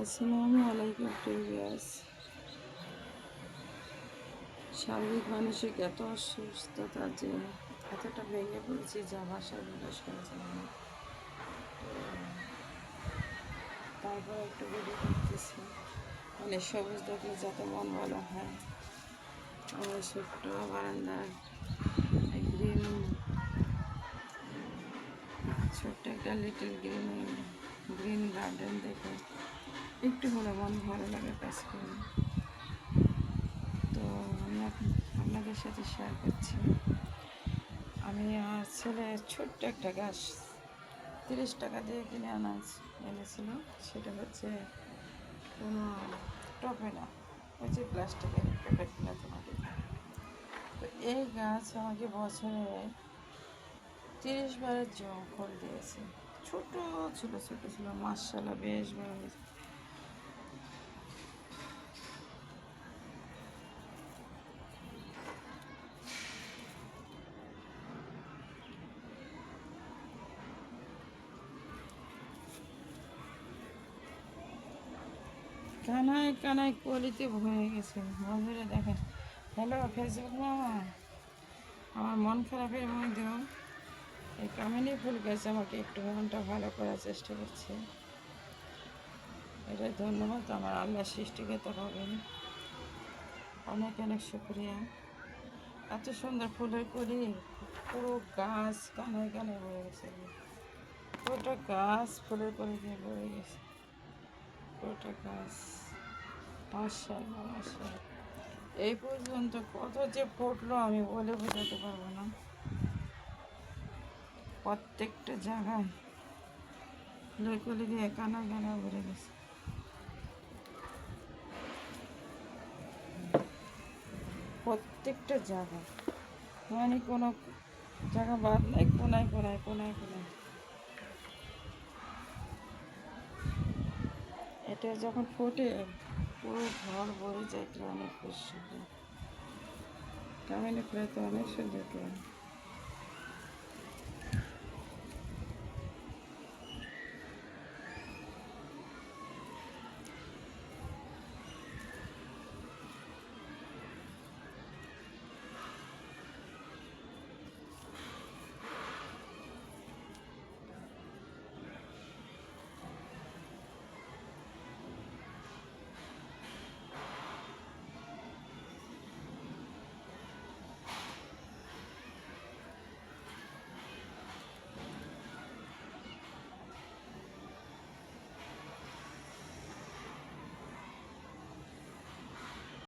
আসসালামু আলাইকুম প্রিভিয়াস। শারীরিক মানসিক এত অসুস্থতা যে এতটা ভেঙে পড়েছি যা ভাষায় প্রকাশ করা যায় না। তারপর একটু ভিডিও করতেছি, মানে সবুজ দেখলে যাতে মন ভালো হয়। আমার ছোট্ট বারান্দার গ্রিন, ছোট্ট একটা লিটল গ্রিন গার্ডেন দেখে একটু হলে মন ভালো লাগে কাজ করে। তো আমি আপনাদের সাথে শেয়ার করছি, আমি আমার ছেলে ছোট্ট একটা গাছ 30 টাকা দিয়ে কিনে এনেছিল। সেটা হচ্ছে কোনো টপে না, ওই যে প্লাস্টিকের প্যাকেটগুলো তোমাকে। তো এই গাছ আমাকে বছরে 30 বারের ফল দিয়েছে। ছোট ছিল মাশাআল্লাহ, বেশ বড় হয়েছে। কানায় কানায় কলিতে ভরে গেছে। বন্ধুরা দেখেন, হ্যালো ফেসবুক মামা, আমার মন খারাপের মধ্যেও এই কামিনী ফুল গাছ আমাকে একটু মনটা ভালো করার চেষ্টা করছে। এটাই ধন্যবাদ আমার আল্লাহ সৃষ্টিকর্তা পাবেন, অনেক অনেক শুক্রিয়া। এত সুন্দর ফুলের কলি, পুরো গাছ কানায় কানায় ভরে গেছে। পুরোটা গাছ ফুলের কলি দিয়ে ভরে গেছে, পুরোটা গাছ। মাশাআল্লাহ মাশাআল্লাহ। এই পর্যন্ত কত যে ফুটলো আমি বলে বোঝাতে পারবো না। প্রত্যেকটা জায়গায় ফুলের দিয়ে কানা কানা ভরে গেছে। প্রত্যেকটা জায়গায়, মানে কোনো জায়গা বাদ নাই, কোনায় কোনায় কোনায় কোনায়। এটা যখন ফোটে পুরো ঘর ভরে যায়, অনেক খুশি। কামিনী ফুলে তো অনেক সুন্দর।